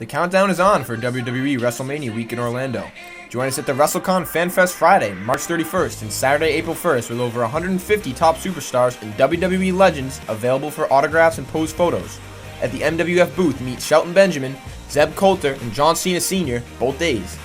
The countdown is on for WWE WrestleMania week in Orlando. Join us at the WrestleCon FanFest Friday, March 31st and Saturday, April 1st with over 150 top superstars and WWE legends available for autographs and pose photos. At the MWF booth, meet Shelton Benjamin, Zeb Coulter, and John Cena Sr. both days.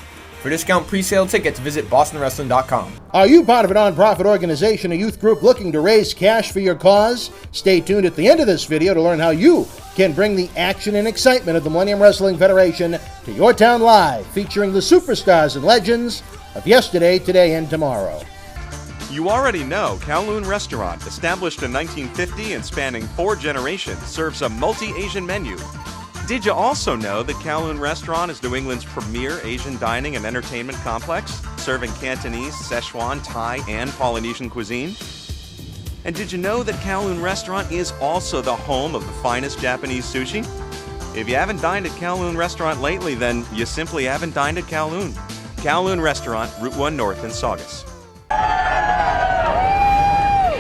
For discount pre-sale tickets, visit bostonwrestling.com. Are you part of a non-profit organization or youth group looking to raise cash for your cause? Stay tuned at the end of this video to learn how you can bring the action and excitement of the Millennium Wrestling Federation to your town live, featuring the superstars and legends of yesterday, today, and tomorrow. You already know Kowloon Restaurant, established in 1950 and spanning 4 generations, serves a multi-Asian menu. Did you also know that Kowloon Restaurant is New England's premier Asian dining and entertainment complex, serving Cantonese, Szechuan, Thai, and Polynesian cuisine? And did you know that Kowloon Restaurant is also the home of the finest Japanese sushi? If you haven't dined at Kowloon Restaurant lately, then you simply haven't dined at Kowloon. Kowloon Restaurant, Route 1 North in Saugus.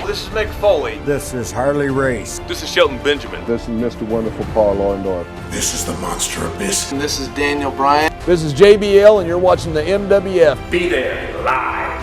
This is Mick Foley. This is Harley Race. This is Shelton Benjamin. This is Mr. Wonderful Paul Orndorff. This is the Monster Abyss. And this is Daniel Bryan. This is JBL, and you're watching the MWF. Be there live.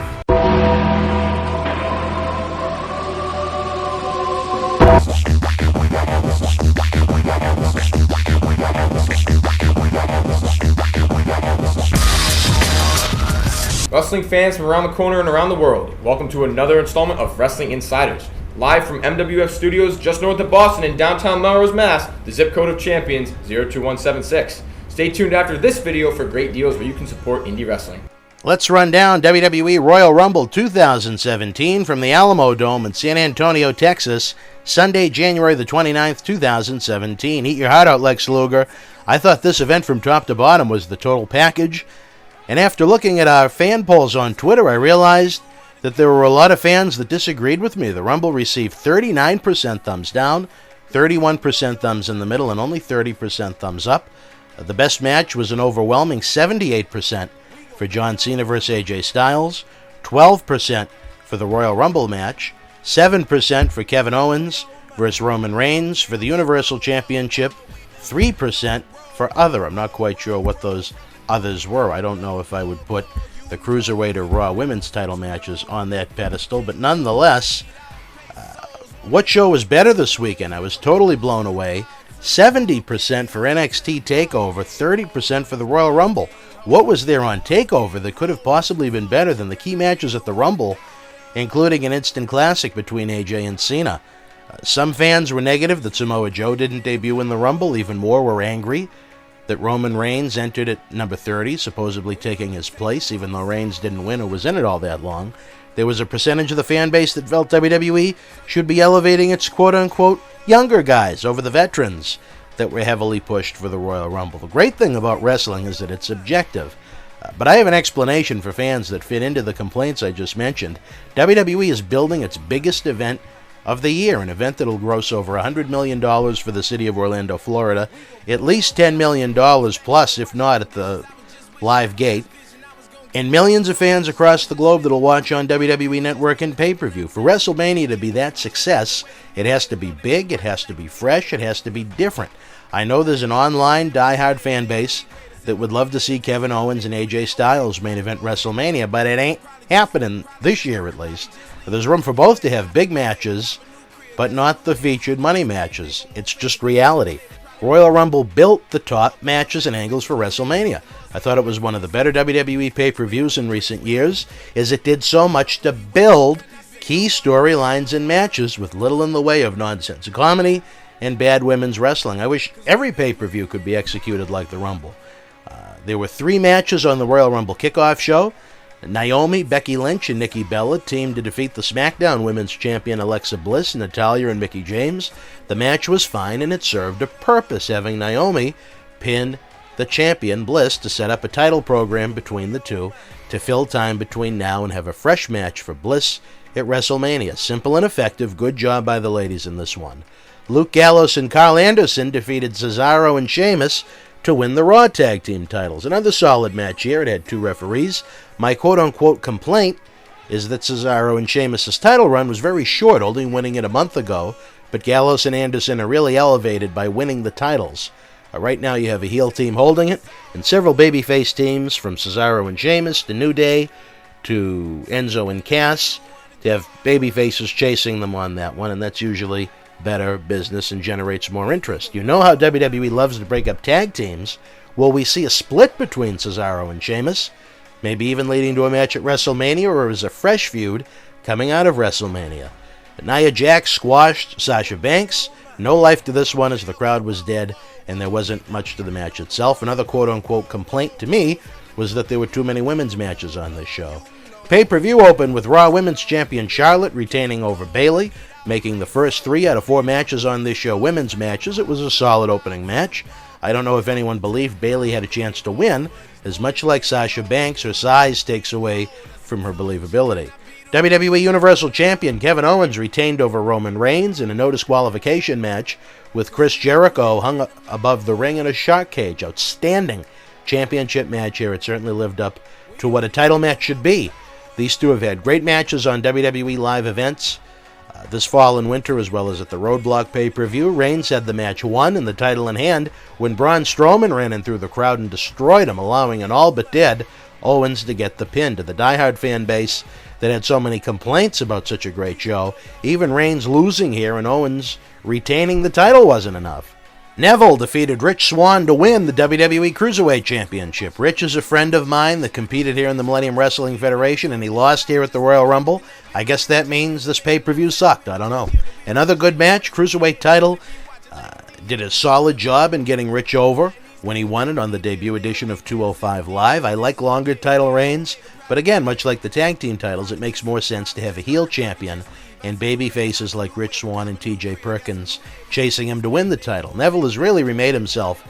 Wrestling fans from around the corner and around the world, welcome to another installment of Wrestling Insiders. Live from MWF Studios just north of Boston in downtown Melrose, Mass., the zip code of champions, 02176. Stay tuned after this video for great deals where you can support indie wrestling. Let's run down WWE Royal Rumble 2017 from the Alamo Dome in San Antonio, Texas, Sunday, January the 29th, 2017. Eat your heart out, Lex Luger. I thought this event from top to bottom was the total package. And after looking at our fan polls on Twitter, I realized that there were a lot of fans that disagreed with me. The Rumble received 39% thumbs down, 31% thumbs in the middle, and only 30% thumbs up. The best match was an overwhelming 78% for John Cena vs. AJ Styles, 12% for the Royal Rumble match, 7% for Kevin Owens vs. Roman Reigns for the Universal Championship, 3% for other. I'm not quite sure what those others were. I don't know if I would put the Cruiserweight or Raw Women's title matches on that pedestal, but nonetheless, what show was better this weekend? I was totally blown away. 70% for NXT TakeOver, 30% for the Royal Rumble. What was there on TakeOver that could have possibly been better than the key matches at the Rumble, including an instant classic between AJ and Cena? Some fans were negative that Samoa Joe didn't debut in the Rumble. Even more were angry that Roman Reigns entered at number 30, supposedly taking his place, even though Reigns didn't win or was in it all that long. There was a percentage of the fan base that felt WWE should be elevating its quote-unquote younger guys over the veterans that were heavily pushed for the Royal Rumble. The great thing about wrestling is that it's subjective. But I have an explanation for fans that fit into the complaints I just mentioned. WWE is building its biggest event of the year, an event that will gross over $100 million for the city of Orlando, Florida, at least $10 million plus, if not at the live gate, and millions of fans across the globe that will watch on WWE Network and pay-per-view. For WrestleMania to be that success, it has to be big, it has to be fresh, it has to be different. I know there's an online die-hard fan base that would love to see Kevin Owens and AJ Styles main event WrestleMania, but it ain't happening this year at least. There's room for both to have big matches, but not the featured money matches. It's just reality. Royal Rumble built the top matches and angles for WrestleMania. I thought it was one of the better WWE pay-per-views in recent years, as it did so much to build key storylines and matches with little in the way of nonsense comedy and bad women's wrestling. I wish every pay-per-view could be executed like the Rumble. There were 3 matches on the Royal Rumble kickoff show. Naomi, Becky Lynch, and Nikki Bella teamed to defeat the SmackDown Women's Champion Alexa Bliss, Natalya, and Mickie James. The match was fine, and it served a purpose, having Naomi pin the champion Bliss to set up a title program between the two to fill time between now and have a fresh match for Bliss at WrestleMania. Simple and effective. Good job by the ladies in this one. Luke Gallows and Carl Anderson defeated Cesaro and Sheamus to win the Raw Tag Team titles. Another solid match here. It had 2 referees. My quote-unquote complaint is that Cesaro and Sheamus' title run was very short, only winning it a month ago, but Gallows and Anderson are really elevated by winning the titles. Right now you have a heel team holding it, and several babyface teams from Cesaro and Sheamus to New Day to Enzo and Cass to have babyfaces chasing them on that one, and that's usually better business and generates more interest. You know how WWE loves to break up tag teams. Will we see a split between Cesaro and Sheamus? Maybe even leading to a match at WrestleMania, or is a fresh feud coming out of WrestleMania? Nia Jax squashed Sasha Banks. No life to this one as the crowd was dead and there wasn't much to the match itself. Another quote-unquote complaint to me was that there were too many women's matches on this show. Pay-per-view opened with Raw Women's Champion Charlotte retaining over Bayley, making the first 3 out of 4 matches on this show women's matches. It was a solid opening match. I don't know if anyone believed Bayley had a chance to win, as much like Sasha Banks, her size takes away from her believability. WWE Universal Champion Kevin Owens retained over Roman Reigns in a no disqualification match with Chris Jericho hung above the ring in a shark cage. Outstanding championship match here. It certainly lived up to what a title match should be. These two have had great matches on WWE live events this fall and winter, as well as at the Roadblock pay-per-view. Reigns had the match won and the title in hand when Braun Strowman ran in through the crowd and destroyed him, allowing an all-but-dead Owens to get the pin. To the diehard fan base that had so many complaints about such a great show, even Reigns losing here and Owens retaining the title wasn't enough. Neville defeated Rich Swann to win the WWE Cruiserweight Championship. Rich is a friend of mine that competed here in the Millennium Wrestling Federation, and he lost here at the Royal Rumble. I guess that means this pay-per-view sucked. I don't know. Another good match. Cruiserweight title did a solid job in getting Rich over when he won it on the debut edition of 205 Live. I like longer title reigns, but again, much like the tag team titles, it makes more sense to have a heel champion and baby faces like Rich Swann and TJ Perkins chasing him to win the title. Neville has really remade himself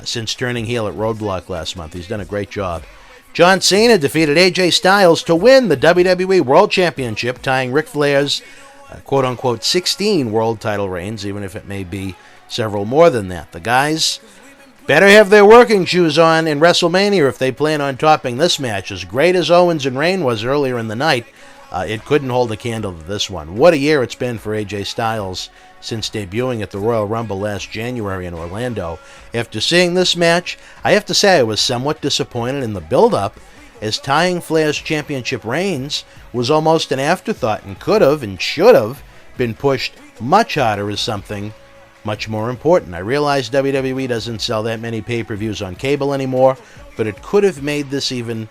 since turning heel at Roadblock last month. He's done a great job. John Cena defeated AJ Styles to win the WWE World Championship, tying Ric Flair's quote-unquote 16 world title reigns, even if it may be several more than that. The guys better have their working shoes on in WrestleMania if they plan on topping this match. As great as Owens and Reigns was earlier in the night, it couldn't hold a candle to this one. What a year it's been for AJ Styles since debuting at the Royal Rumble last January in Orlando. After seeing this match, I have to say I was somewhat disappointed in the build-up, as tying Flair's championship reigns was almost an afterthought and could have and should have been pushed much harder as something much more important. I realize WWE doesn't sell that many pay-per-views on cable anymore, but it could have made this even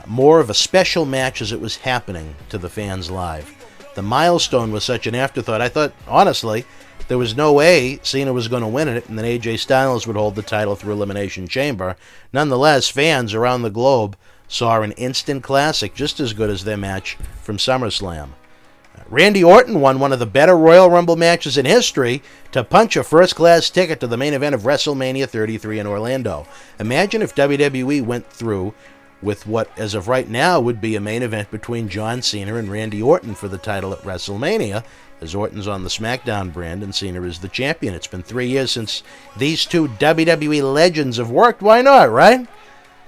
more of a special match as it was happening to the fans live. The milestone was such an afterthought. I thought, honestly, there was no way Cena was going to win it and then AJ Styles would hold the title through Elimination Chamber. Nonetheless, fans around the globe saw an instant classic just as good as their match from SummerSlam. Randy Orton won one of the better Royal Rumble matches in history to punch a first-class ticket to the main event of WrestleMania 33 in Orlando. Imagine if WWE went through with what, as of right now, would be a main event between John Cena and Randy Orton for the title at WrestleMania, as Orton's on the SmackDown brand and Cena is the champion. It's been 3 years since these two WWE legends have worked. Why not, right?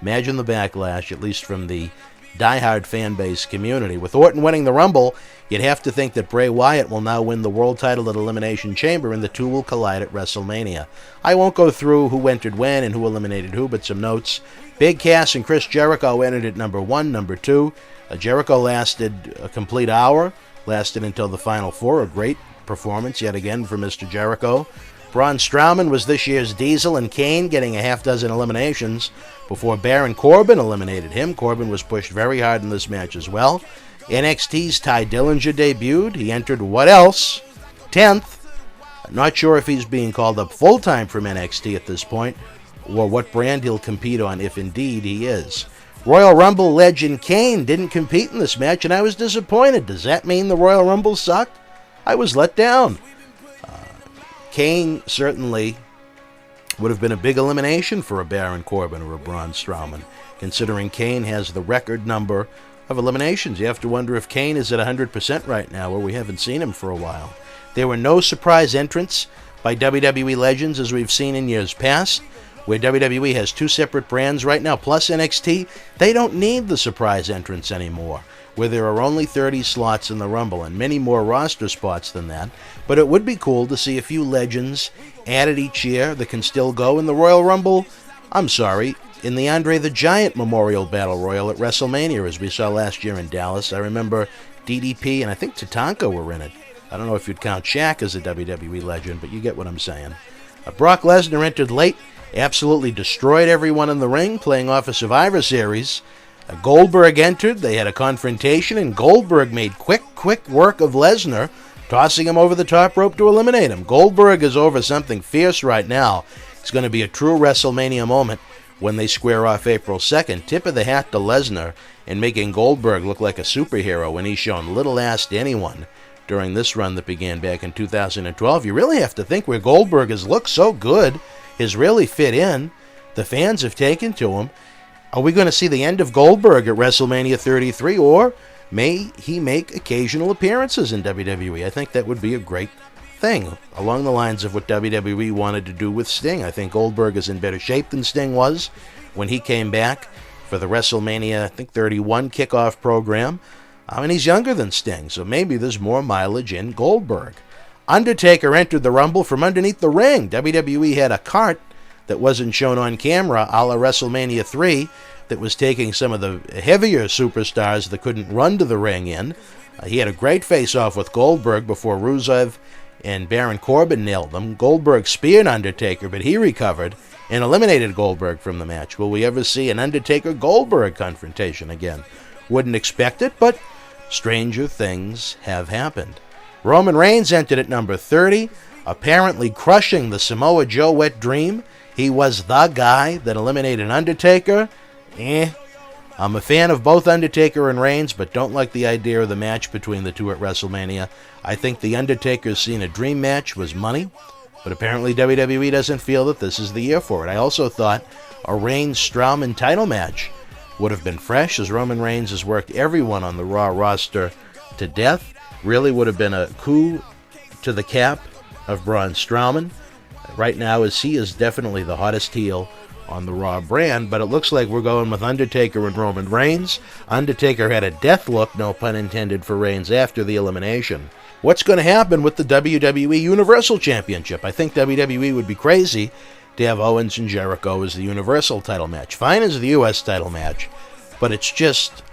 Imagine the backlash, at least from the diehard fan base community. With Orton winning the Rumble, you'd have to think that Bray Wyatt will now win the world title at Elimination Chamber and the two will collide at WrestleMania. I won't go through who entered when and who eliminated who, but some notes. Big Cass and Chris Jericho entered at number 1, number 2. Jericho lasted a complete hour, lasted until the Final Four. A great performance yet again for Mr. Jericho. Braun Strowman was this year's Diesel, and Kane getting a half dozen eliminations before Baron Corbin eliminated him. Corbin was pushed very hard in this match as well. NXT's Ty Dillinger debuted. He entered what else? 10th. Not sure if he's being called up full-time from NXT at this point, or what brand he'll compete on if indeed he is. Royal Rumble legend Kane didn't compete in this match, and I was disappointed. Does that mean the Royal Rumble sucked? I was let down. Kane certainly would have been a big elimination for a Baron Corbin or a Braun Strowman, considering Kane has the record number of eliminations. You have to wonder if Kane is at 100% right now, where we haven't seen him for a while. There were no surprise entrants by WWE legends as we've seen in years past, where WWE has two separate brands right now, plus NXT. They don't need the surprise entrants anymore. where there are only 30 slots in the Rumble and many more roster spots than that. But it would be cool to see a few legends added each year that can still go in the Royal Rumble. In the Andre the Giant Memorial Battle Royal at WrestleMania, as we saw last year in Dallas. I remember DDP and I think Tatanka were in it. I don't know if you'd count Shaq as a WWE legend, but you get what I'm saying. Brock Lesnar entered late, absolutely destroyed everyone in the ring, playing off a Survivor Series. Goldberg entered, they had a confrontation, and Goldberg made quick work of Lesnar, tossing him over the top rope to eliminate him. Goldberg is over something fierce right now. It's going to be a true WrestleMania moment when they square off April 2nd. Tip of the hat to Lesnar in making Goldberg look like a superhero when he's shown little ass to anyone during this run that began back in 2012. You really have to think where Goldberg has looked so good, has really fit in. The fans have taken to him. Are we going to see the end of Goldberg at WrestleMania 33, or may he make occasional appearances in WWE? I think that would be a great thing, along the lines of what WWE wanted to do with Sting. I think Goldberg is in better shape than Sting was when he came back for the WrestleMania, 31 kickoff program. And he's younger than Sting, so maybe there's more mileage in Goldberg. Undertaker entered the Rumble from underneath the ring. WWE had a cart that wasn't shown on camera, a la WrestleMania 3, that was taking some of the heavier superstars that couldn't run to the ring in. He had a great face-off with Goldberg before Rusev and Baron Corbin nailed them. Goldberg speared Undertaker, but he recovered and eliminated Goldberg from the match. Will we ever see an Undertaker-Goldberg confrontation again? Wouldn't expect it, but stranger things have happened. Roman Reigns entered at number 30, apparently crushing the Samoa Joe wet dream. He was the guy that eliminated Undertaker. I'm a fan of both Undertaker and Reigns, but don't like the idea of the match between the two at WrestleMania. I think the Undertaker's Cena dream match was money, but apparently WWE doesn't feel that this is the year for it. I also thought a Reigns-Strowman title match would have been fresh, as Roman Reigns has worked everyone on the Raw roster to death. Really would have been a coup to the cap of Braun Strowman right now, as he is definitely the hottest heel on the Raw brand, but it looks like we're going with Undertaker and Roman Reigns. Undertaker had a death look, no pun intended, for Reigns after the elimination. What's going to happen with the WWE Universal Championship? I think WWE would be crazy to have Owens and Jericho as the Universal title match. Fine as the U.S. title match, but it's just,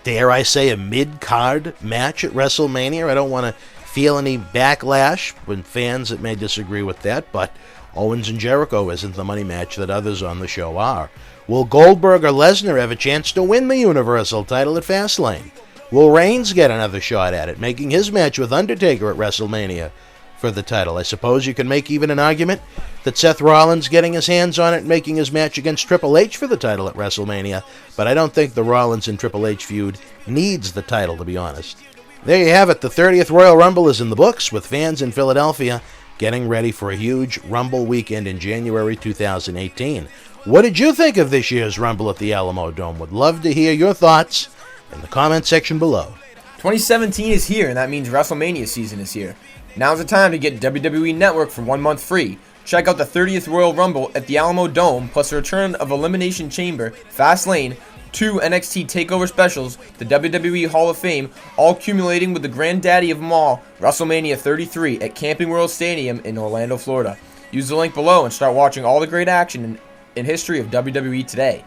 dare I say, a mid-card match at WrestleMania. I don't want to feel any backlash when fans that may disagree with that, but Owens and Jericho isn't the money match that others on the show are. Will Goldberg or Lesnar have a chance to win the Universal title at Fastlane? Will Reigns get another shot at it, making his match with Undertaker at WrestleMania for the title? I suppose you can make even an argument that Seth Rollins getting his hands on it and making his match against Triple H for the title at WrestleMania, but I don't think the Rollins and Triple H feud needs the title, to be honest. There you have it. The 30th Royal Rumble is in the books, with fans in Philadelphia getting ready for a huge Rumble weekend in January 2018. What did you think of this year's Rumble at the Alamo Dome? Would love to hear your thoughts in the comment section below. 2017 is here, and that means WrestleMania season is here. Now's the time to get WWE Network for 1 month free. Check out the 30th Royal Rumble at the Alamo Dome, plus the return of Elimination Chamber, Fastlane, 2 NXT TakeOver specials, the WWE Hall of Fame, all accumulating with the granddaddy of them all, WrestleMania 33 at Camping World Stadium in Orlando, Florida. Use the link below and start watching all the great action in history of WWE today.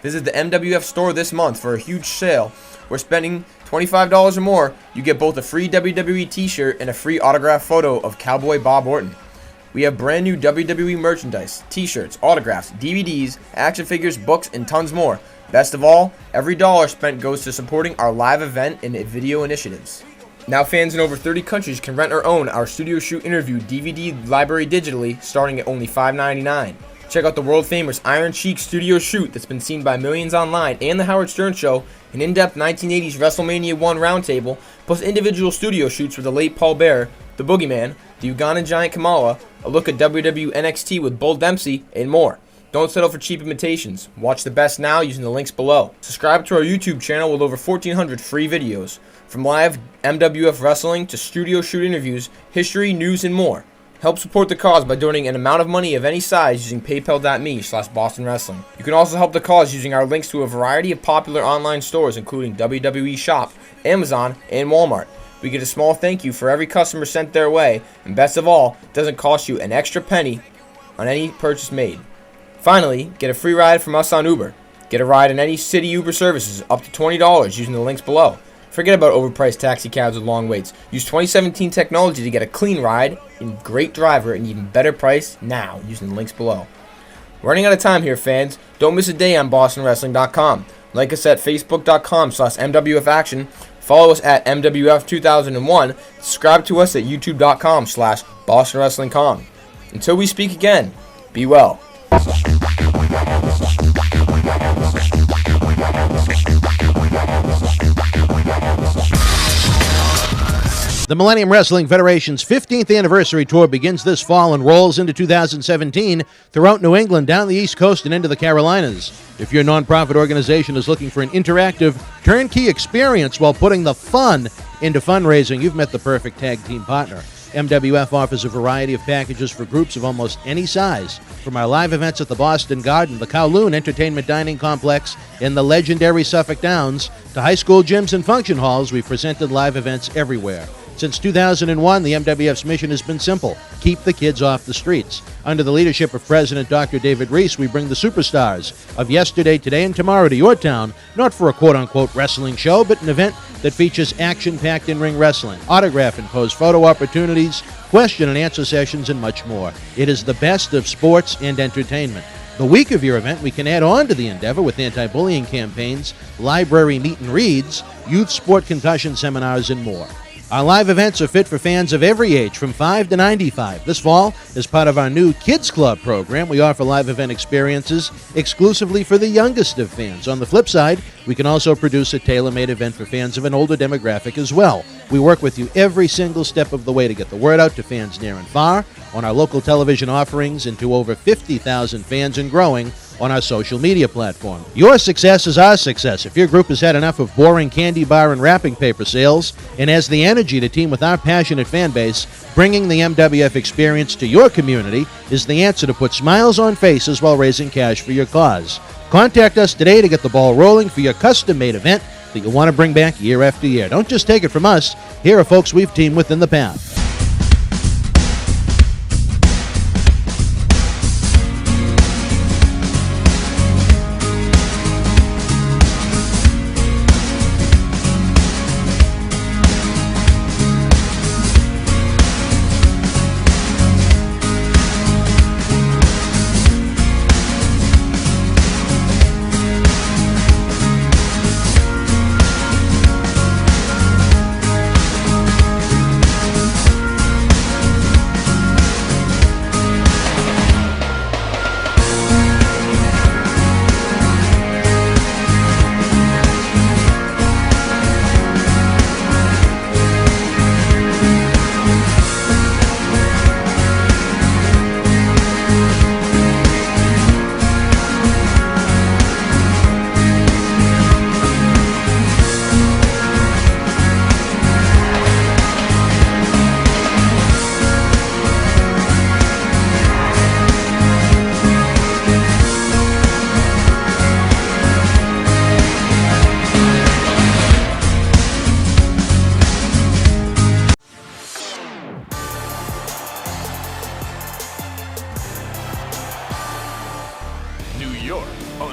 Visit the MWF store this month for a huge sale. We're spending $25 or more. You get both a free WWE t-shirt and a free autographed photo of Cowboy Bob Orton. We have brand new WWE merchandise, t-shirts, autographs, DVDs, action figures, books, and tons more. Best of all, every dollar spent goes to supporting our live event and video initiatives. Now fans in over 30 countries can rent or own our Studio Shoot interview DVD library digitally, starting at only $5.99. Check out the world-famous Iron Sheik Studio Shoot that's been seen by millions online, and the Howard Stern Show, an in-depth 1980s WrestleMania 1 roundtable, plus individual studio shoots with the late Paul Bearer, the Boogeyman, the Ugandan Giant Kamala, a look at WWE NXT with Bull Dempsey, and more. Don't settle for cheap imitations. Watch the best now using the links below. Subscribe to our YouTube channel with over 1,400 free videos, from live MWF wrestling to studio shoot interviews, history, news, and more. Help support the cause by donating an amount of money of any size using paypal.me/Boston Wrestling. You can also help the cause using our links to a variety of popular online stores, including WWE Shop, Amazon, and Walmart. We get a small thank you for every customer sent their way, and best of all, it doesn't cost you an extra penny on any purchase made. Finally, get a free ride from us on Uber. Get a ride in any city Uber services up to $20 using the links below. Forget about overpriced taxi cabs with long waits. Use 2017 technology to get a clean ride, and great driver, and even better price now using the links below. We're running out of time here, fans. Don't miss a day on BostonWrestling.com. Like us at Facebook.com/MWFAction. Follow us at MWF2001. Subscribe to us at YouTube.com/BostonWrestlingCom. Until we speak again, be well. The Millennium Wrestling Federation's 15th anniversary tour begins this fall and rolls into 2017 throughout New England, down the East Coast, and into the Carolinas. If your nonprofit organization is looking for an interactive, turnkey experience while putting the fun into fundraising, you've met the perfect tag team partner. MWF offers a variety of packages for groups of almost any size, from our live events at the Boston Garden, the Kowloon Entertainment Dining Complex, and the legendary Suffolk Downs, to high school gyms and function halls. We've presented live events everywhere. Since 2001, the MWF's mission has been simple: keep the kids off the streets. Under the leadership of President Dr. David Reese, we bring the superstars of yesterday, today, and tomorrow to your town, not for a quote-unquote wrestling show, but an event that features action-packed in-ring wrestling, autograph and pose photo opportunities, question and answer sessions, and much more. It is the best of sports and entertainment. The week of your event, we can add on to the endeavor with anti-bullying campaigns, library meet and reads, youth sport concussion seminars, and more. Our live events are fit for fans of every age, from 5 to 95. This fall, as part of our new Kids Club program, we offer live event experiences exclusively for the youngest of fans. On the flip side, we can also produce a tailor-made event for fans of an older demographic as well. We work with you every single step of the way to get the word out to fans near and far, on our local television offerings, and to over 50,000 fans and growing on our social media platform. Your success is our success. If your group has had enough of boring candy bar and wrapping paper sales and has the energy to team with our passionate fan base, bringing the MWF experience to your community is the answer to put smiles on faces while raising cash for your cause. Contact us today to get the ball rolling for your custom-made event that you want to bring back year after year. Don't just take it from us. Here are folks we've teamed with in the past.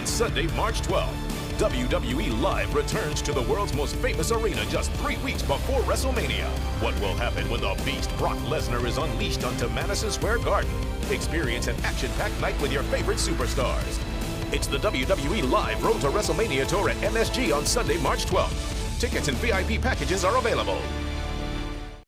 Sunday, March 12th, WWE Live returns to the world's most famous arena just 3 weeks before WrestleMania. What will happen when the Beast Brock Lesnar is unleashed onto Madison Square Garden? Experience an action-packed night with your favorite superstars. It's the WWE Live Road to WrestleMania Tour at MSG on Sunday, March 12th. Tickets and VIP packages are available.